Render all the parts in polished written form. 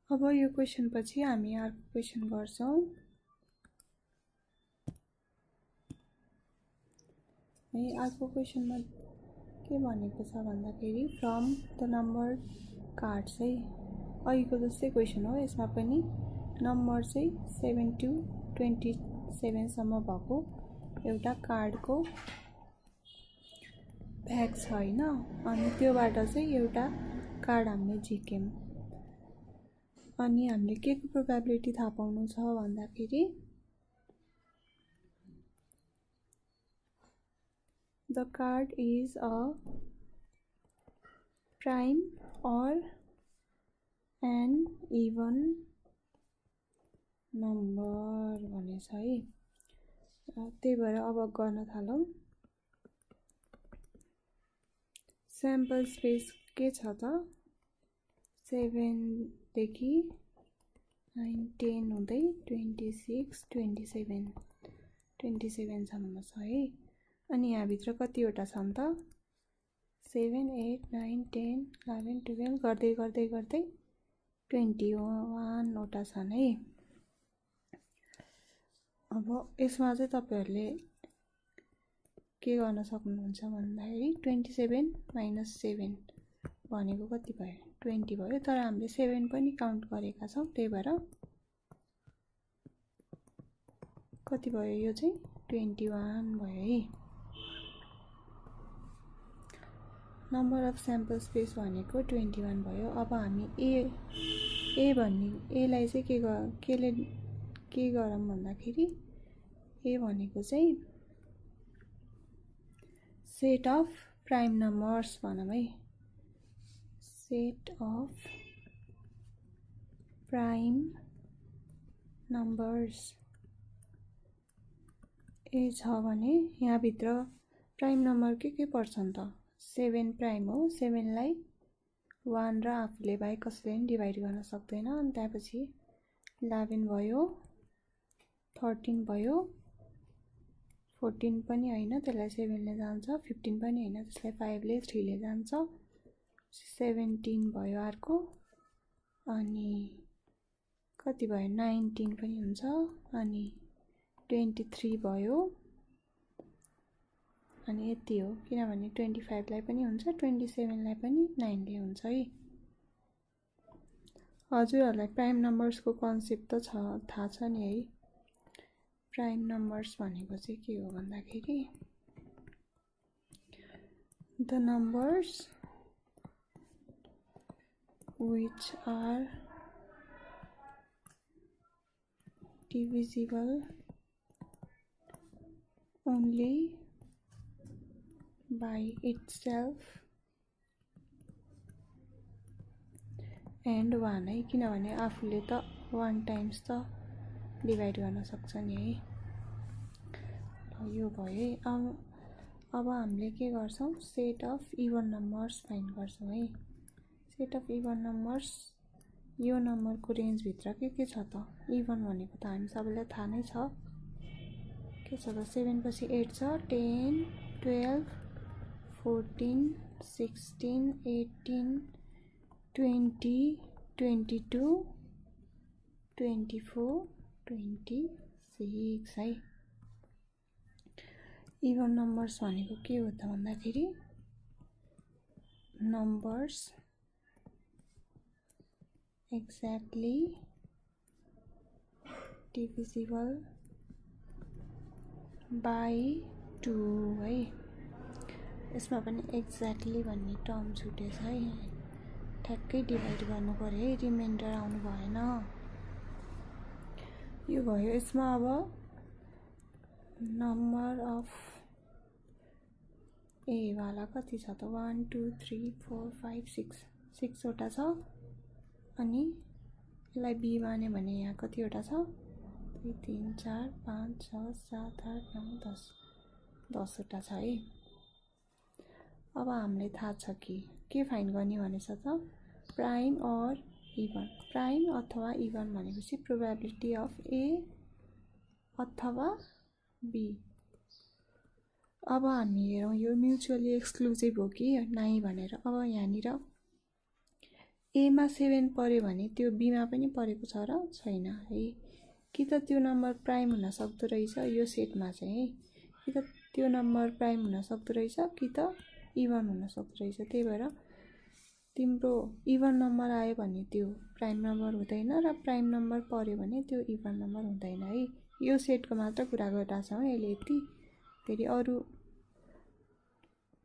अब यो क्वेशन पछि हामी अर्को क्वेशन गर्छौं है। अर्को क्वेशनमा के भनेको छ भन्दाखेरि फ्रम द नम्बर कार्ड्स है। अघिको जस्तै क्वेशन हो, यसमा पनि नम्बर चाहिँ 7 to 27 सम्म भएको एउटा कार्डको भ्याग छ हैन। अनि त्योबाट चाहिँ एउटा कार्ड हामीले झिक्यौं। अनि हामीले के को प्रोबेबिलिटी थाहा पाउनु छ भन्दाखेरि the card is a prime or an even number भनेछ है। त्यही भएर अब गर्न थालौं। स्याम्पल स्पेस के छ त 7 देखि 9 10 हुँदै 26 27 सम्म छ है। अनि यहाँ भित्र कतिवटा छन् त 7 8 9 10 11 12 गर्दै गर्दै गर्दै 21 वटा छन् है। अब यसमा चाहिँ तपाईहरुले के गर्न सक्नुहुन्छ भन्दाखेरि 27 - 7 भनेको कति भयो 20 भयो। तर हामीले 7 पनि काउन्ट गरेका छौं, त्यही भएर कति भयो यो चाहिँ 21 भयो है। नम्बर अफ स्याम्पल स्पेस भनेको 21 भयो। अब हामी ए भन्ने ए लाई चाहिँ के गरौँ भन्दाखेरि ए भनेको चाहिँ सेट अफ प्राइम नम्बर्स भनौं है। सेट अफ प्राइम नम्बर्स ए छ भने यहाँ भित्र प्राइम नम्बर के पर्छन् त 7 प्राइम हो। 7 लाई 1 र आफूले बाहेक कसैले पनि डिभाइड गर्न सक्दैन। अनि त्यसपछि 11 भयो 13 भयो 14 पनि हैन, त्यसलाई 7 ले जान्छ। 15 पनि हैन, त्यसलाई 5 ले 3 ले जान्छ। 17 भयो अर्को। अनि कति भयो 19 पनि हुन्छ। अनि 23 भयो। अनि यति हो, किनभने 25 लाई पनि हुन्छ 27 लाई पनि 9 ले हुन्छ है। हजुरहरुलाई प्राइम नम्बर्स को कन्सेप्ट त थाहा छ नि है। प्राइम नम्बर्स भनेको चाहिँ के हो भन्दाखेरि the numbers which are divisible only by itself and 1 है। किनभने आफूले त 1 टाइम्स त डिभाइड गर्न सक्छ नि है। यो भयो है। अब हामीले के गर्छौं set of even numbers find गर्छौं है। सेट अफ इवन नम्बर्स यो नम्बरको रेन्ज भित्र के छ त इवन भनेको त हामी सबैलाई थाहा नै छ। के छ त 7 पछि 8 छ 10 12 14 16 18 20 22 24 26 है। इवन नम्बर्स भनेको के हो त भन्दाखेरि नम्बर्स exactly divisible by 2 है। यसमा पनि एक्ज्याक्टली भन्ने टर्म छुटेछ है। ठ्याक्कै डिभाइड गर्नु पर्यो है, रिमाइन्डर आउनु भएन। यो भयो। यसमा अब नम्बर अफ ए वाला कति छ त 1 2 3 4 5 6 वटा छ। अनि यसलाई बी माने भने यहाँ कतिवटा छ 2 3 4 5 6 7 8 9 10 वटा छ है। अब हामीले थाहा छ कि के फाइन्ड गर्ने भनेछ त प्राइम और इवन। प्राइम अथवा इवन भनेपछि प्रोबेबिलिटी अफ ए अथवा बी। अब हामी हेरौं यो म्युचुअली एक्सक्लुसिभ हो कि नाइ भनेर। अब यहाँनिर ए मा 7 पर्यो भने त्यो बी मा पनि परेको छ र छैन है। कि त त्यो नम्बर प्राइम हुन सक्दो रहेछ यो सेटमा चाहिँ, कि त त्यो नम्बर प्राइम हुन सक्दो रहेछ, कि त इभन हुन सक्दो रहेछ। त्यही भएर तिम्रो इभन नम्बर आयो भने त्यो प्राइम नम्बर हुँदैन र प्राइम नम्बर पर्यो भने त्यो इभन नम्बर हुँदैन है। यो सेटको मात्र कुरा गरिरहेको छौँ अहिले यति, फेरि अरू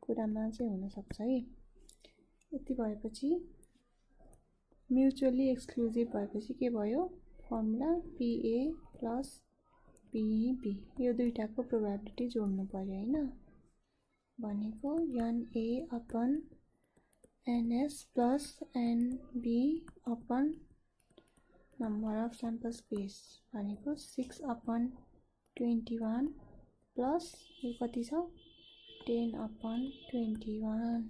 कुरामा चाहिँ हुन सक्छ है। यति भएपछि म्युचुअली एक्सक्लुजिभ भएपछि के भयो, फर्मुला PA प्लस PB, यो दुईटाको प्रोबेबिलिटी जोड्नु पर्यो हैन। भनेको NA upon NS plus NB upon number of sample space भनेको 6/21 प्लस यो कति छ 10/21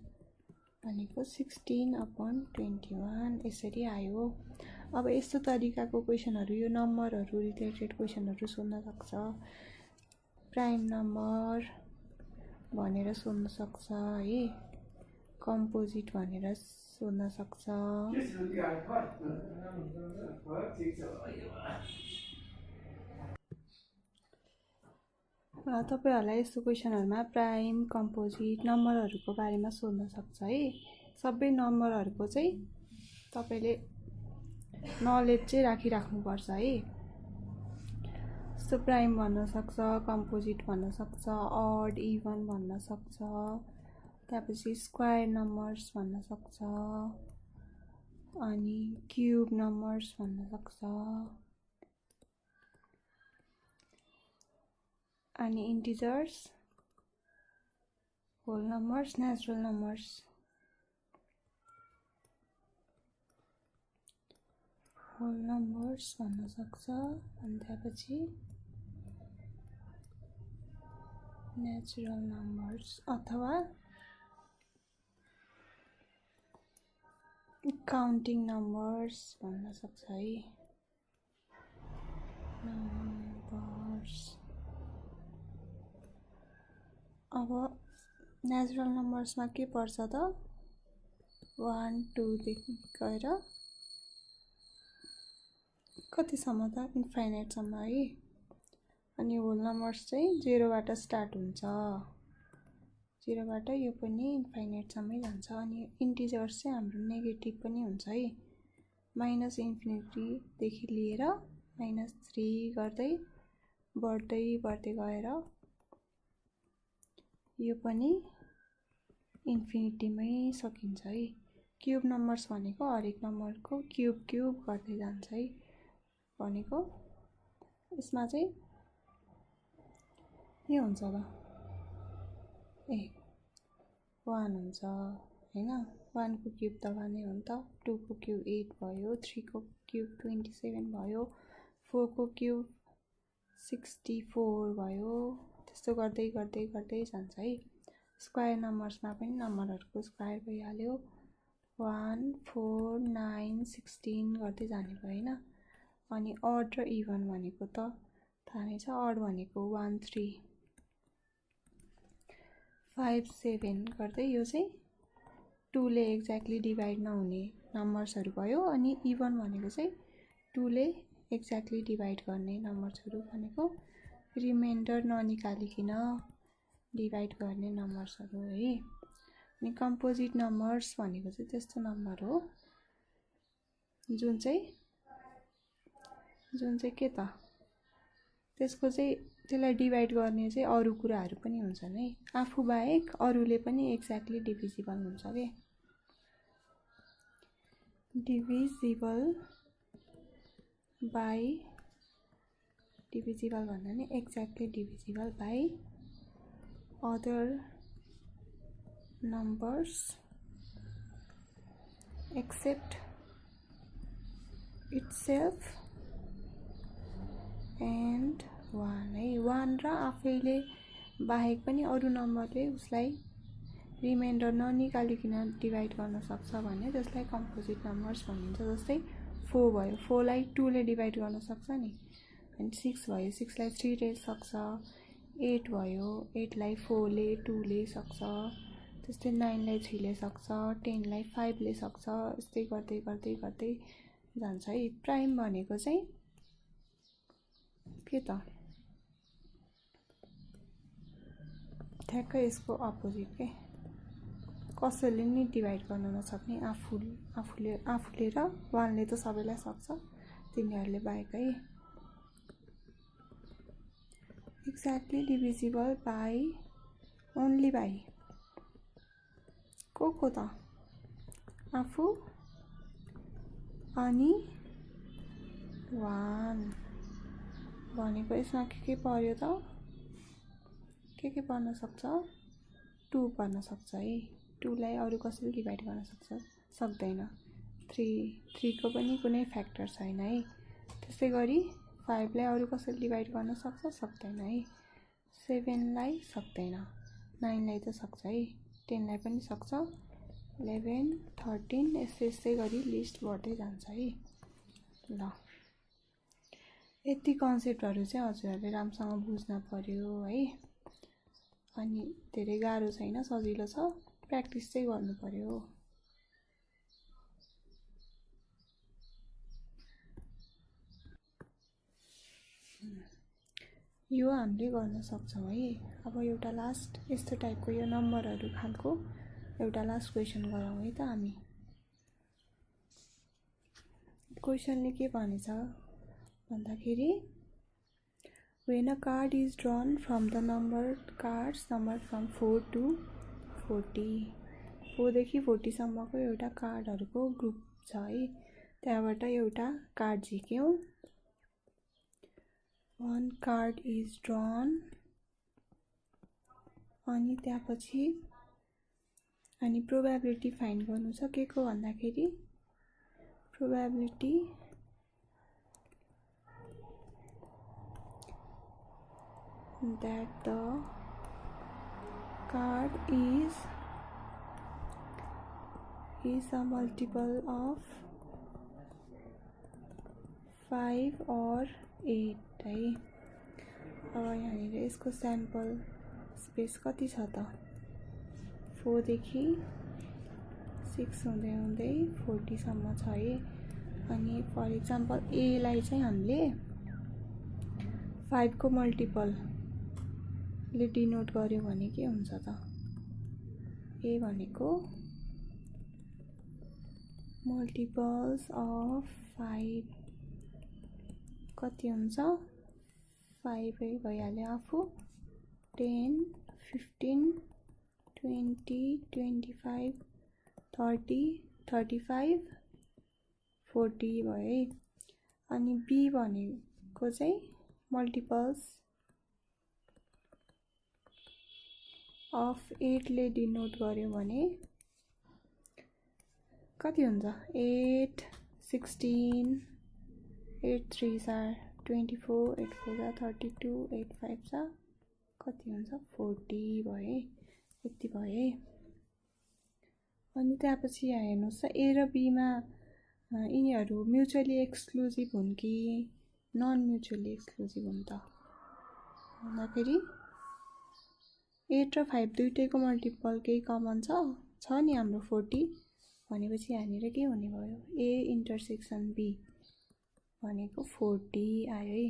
भनेको 16/21 यसरी आयो। अब यस्तो तरिकाको क्वेशनहरु, यो नम्बरहरु रिलेटेड क्वेशनहरु सोध्न सक्छ। प्राइम नम्बर भनेर सोध्न सक्छ है, कम्पोजिट भनेर सोध्न सक्छ। तपाईहरुलाई यस्तो क्वेशनहरुमा प्राइम, कम्पोजिट, नम्बरहरुको बारेमा सोध्न सक्छ है। सबै नम्बरहरुको चाहिँ तपाईले नलेज चाहिँ राखिराख्नु पर्छ है। सो प्राइम भन्न सक्छ, कम्पोजिट भन्न सक्छ, अड इभन भन्न सक्छ, त्यसपछि स्क्वायर नम्बर्स भन्न सक्छ, अनि क्यूब नम्बर्स भन्न सक्छ, अनि integers, whole numbers, natural numbers. Whole numbers भन्न सक्छ, अनि त्यसपछि नेचुरल नम्बर्स अथवा काउन्टिङ नम्बर्स भन्न सक्छ है। नम्बर्स अब नेचुरल नम्बर्समा के पर्छ त 1 2 देखि गएर कतिसम्म त इन्फाइनाइटसम्म है। अनि होल नम्बर्स चाहिँ 0 बाट स्टार्ट हुन्छ, 0 बाट यो पनि इन्फाइनाइटसम्मै जान्छ। अनि इन्टिजर्स चाहिँ हाम्रो नेगेटिभ पनि हुन्छ है, -इन्फिनिटी देखि लिएर -3 गर्दै बढ्दै गएर यो पनि इन्फिनिटीमै सकिन्छ है। क्यूब नम्बर्स भनेको हरेक नम्बरको क्यूब गर्दै जान्छ है। भनेको यसमा चाहिँ के हुन्छ त 1 हुन्छ हैन। 1 को क्यूब त 1 हो नि त, 2 को क्यूब 8 भयो, 3 को क्यूब 27 भयो, 4 को क्यूब 64 भयो। त्यस्तो गर्दै जान्छ है। स्क्वायर नम्बर्समा पनि नम्बरहरुको स्क्वायर भइहाल्यो, 1 4 9 16 गर्दै जाने भयो हैन। अनि अड र इभन भनेको त थाहा नै छ, अड भनेको 1 3 5 7 गर्दै यो चाहिँ 2 ले एक्ज्याक्टली डिभाइड नहुने नम्बर्सहरु भयो। अनि इभन भनेको चाहिँ 2 ले एक्ज्याक्टली डिभाइड गर्ने नम्बर्सहरु भनेको रिमाइन्डर ननिकालिकन डिभाइड गर्ने नम्बर्सहरु है। अनि कम्पोजिट नम्बर्स भनेको चाहिँ त्यस्तो नम्बर हो जुन चाहिँ के त त्यसको चाहिँ त्यसलाई डिभाइड गर्ने चाहिँ अरु कुराहरु पनि हुन्छन् है। आफू बाहेक अरुले पनि एक्ज्याक्टली डिभिजिबल हुन्छ के। डिभिजिबल भन्दा नि exactly divisible by other numbers except itself and 1 है। 1 र आफैले बाहेक पनि अरु नम्बरले उसलाई रिमाइन्डर ननिकालिकन डिभाइड गर्न सक्छ भने त्यसलाई कम्पोजिट नम्बर्स भनिन्छ। जस्तै 4 भयो, 4 लाई 2 ले डिभाइड गर्न सक्छ नि। अनि 6 भयो, 6 लाई 3 ले सक्छ। 8 भयो, 8 लाई 4 ले 2 ले सक्छ। त्यस्तै 9 लाई 3 ले सक्छ, 10 लाई 5 ले सक्छ, यस्तै गर्दै गर्दै गर्दै जान्छ है। प्राइम भनेको चाहिँ के त ठ्याक्कै यसको अपोजिट के, कसैले नि डिभाइड गर्न नसक्ने, आफूले र 1 ले त सबैलाई सक्छ, तिनीहरूले बाहेक है। Exactly divisible by, only by को त आफू अनि 1 भनेको यसमा के पर्यो त, के पर्न सक्छ, 2 पर्न सक्छ है। 2 लाई अरु कसैले डिभाइड गर्न सक्दैन, 3 को पनि कुनै फ्याक्टर छैन है। त्यसै गरी 5 लाई अरु कसैले डिभाइड गर्न सक्दैन है। 7 लाई सक्दैन, 9 लाई त सक्छ है, 10 लाई पनि सक्छ, 11 13 यसै गरी लिस्ट बढ्दै जान्छ है। ल यति कन्सेप्टहरु चाहिँ हजुरहरुले राम्रोसँग बुझ्न पर्यो है। अनि धेरै गाह्रो छैन, सजिलो छ, प्र्याक्टिस चाहिँ गर्नु पर्यो। यो हामीले गर्न सक्छौं है। अब एउटा लास्ट यस्तो टाइपको यो नम्बरहरु खालको एउटा लास्ट क्वेशन गरौँ है त हामी। क्वेशनले के भनेछ भन्दाखेरि when a card is drawn from the numbered cards numbered from 4 to 40, 4 देखि 40 सम्मको एउटा कार्डहरुको ग्रुप छ है। त्यहाँबाट एउटा card झिक्यौं, one card is drawn, अनि त्यसपछि अनि प्रोबेबिलिटी फाइन्ड गर्नु छ के को भन्दाखेरि probability that the card is a multiple of 5 or 8 है। अब यहाँनिर यसको स्याम्पल स्पेस कति छ त, 4 देखि 6 हुँदै हुँदै 40 सम्म छ है। अनि फर एक्जाम्पल ए लाई चाहिँ हामीले 5 को मल्टिपल ले डिनोट गर्यो भने के हुन्छ त, ए भनेको मल्टिपल्स अफ 5 कति हुन्छ, 5 भइहाल्यो आफू, 10 15 20 25 30 35 40 भयो है। अनि बी भनेको चाहिँ मल्टिपल्स अफ 8 ले डिनोट गर्यो भने कति हुन्छ, 8 16 8 3 are 24 8 4 are 32 8 5 are कति हुन्छ 40 भयो, यति भयो है। अनि त्यसपछि यहाँ हेर्नुस् त ए र बी मा यिनीहरु म्युचुअली एक्सक्लुसिभ हुन् कि नन म्युचुअली एक्सक्लुसिभ हुन् त भन्दाखेरि 8 र 5 दुईटैको मल्टिपल केही कमन छ नि हाम्रो 40 भनेपछि यहाँनिर के हुने भयो, ए इन्टरसेक्सन बी भनेको 40 आयो है।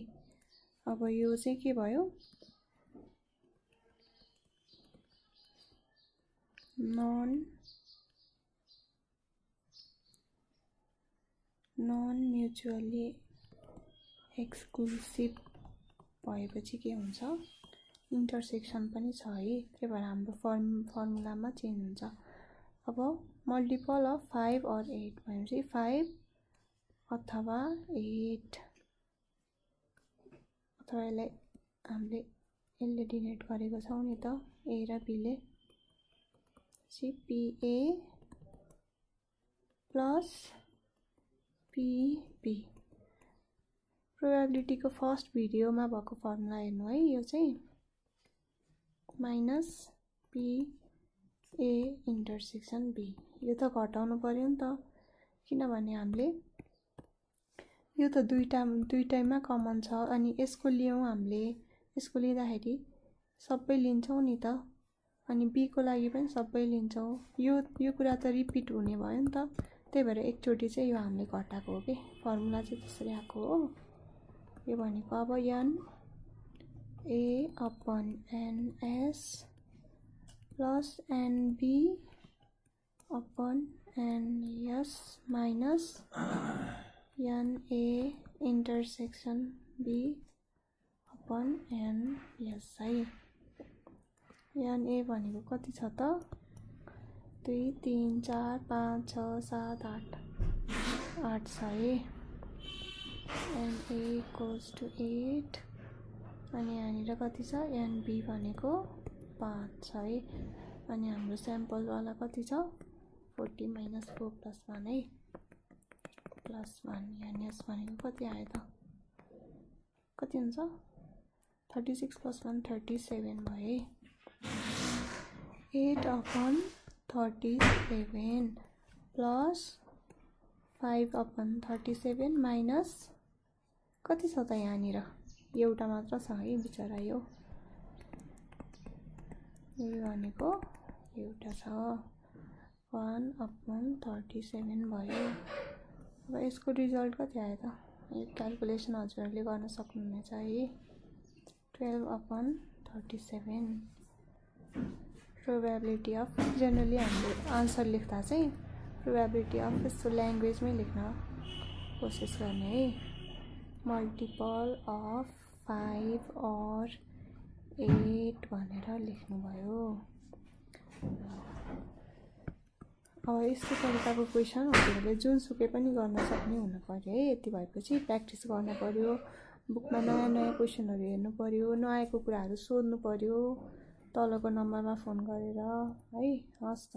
अब यो चाहिँ के भयो, नन म्युचुअली एक्सक्लुसिभ भएपछि के हुन्छ, इन्टरसेक्सन पनि छ है, त्यही भएर हाम्रो फर्मुलामा चेन्ज हुन्छ। अब मल्टिपल अफ 5 और 8 भनेपछि 5 अथवा 8 अथवा यसलाई हामीले यसले डिनोट गरेको छौं नि त, ए र बी ले पीए प्लस पीबी। प्रोबेबिलिटी को फर्स्ट भिडियोमा भएको फर्मुला हेर्नु है, यो चाहिँ minus P A intersection B. यो त घटाउनु पर्यो नि त, किनभने हामीले यो त दुईटैमा कमन छ। अनि यसको लियौं हामीले, यसको लिँदाखेरि सबै लिन्छौं नि त, अनि b को लागि पनि सबै लिन्छौं। यो कुरा त रिपिट हुने भयो नि त, त्यही भएर एकचोटी चाहिँ यो हामीले घटाएको हो के। फर्मुला चाहिँ त्यसरी आएको हो। यो भनेको अब NA/NS plus NB/NS minus NA intersection B/NS है। NA भनेको कति छ त 2 3 4 5 6 7 8 8 छ है। NA इक्वल्स टु 8 अनि यहाँनिर कति छ NB भनेको 5 छ है। अनि हाम्रो स्याम्पल वाला कति छ 40 - 4 + 1 है +1 NS भनेको कति आयो त कति हुन्छ 36 + 1 37 भयो है। 8/37 प्लस 5/37 माइनस कति छ त यहाँनिर एउटा मात्र छ है बिचरा यो भनेको एउटा छ 1/37 भयो। अब यसको रिजल्ट कति आयो त यो क्याल्कुलेसन हजुरहरूले गर्न सक्नुहुनेछ है। 12/37 प्रोबेबिलिटी अफ जनरली हामीले आन्सर लेख्दा चाहिँ प्रोबेबिलिटी अफ यस्तो ल्याङ्ग्वेजमै लेख्न कोसिस गर्ने है। मल्टिपल अफ 5 or 8 भनेर लेख्नुभयो। अब यस्तो तरिकाको क्वेसन हजुरहरूले जुनसुकै पनि गर्न सक्ने हुनु पर्यो है। यति भएपछि प्र्याक्टिस गर्न पर्यो, बुकमा नयाँ नयाँ क्वेसनहरू हेर्नु पर्यो, नआएको कुराहरू सोध्नु पर्यो तलको नम्बरमा फोन गरेर है। हस् त।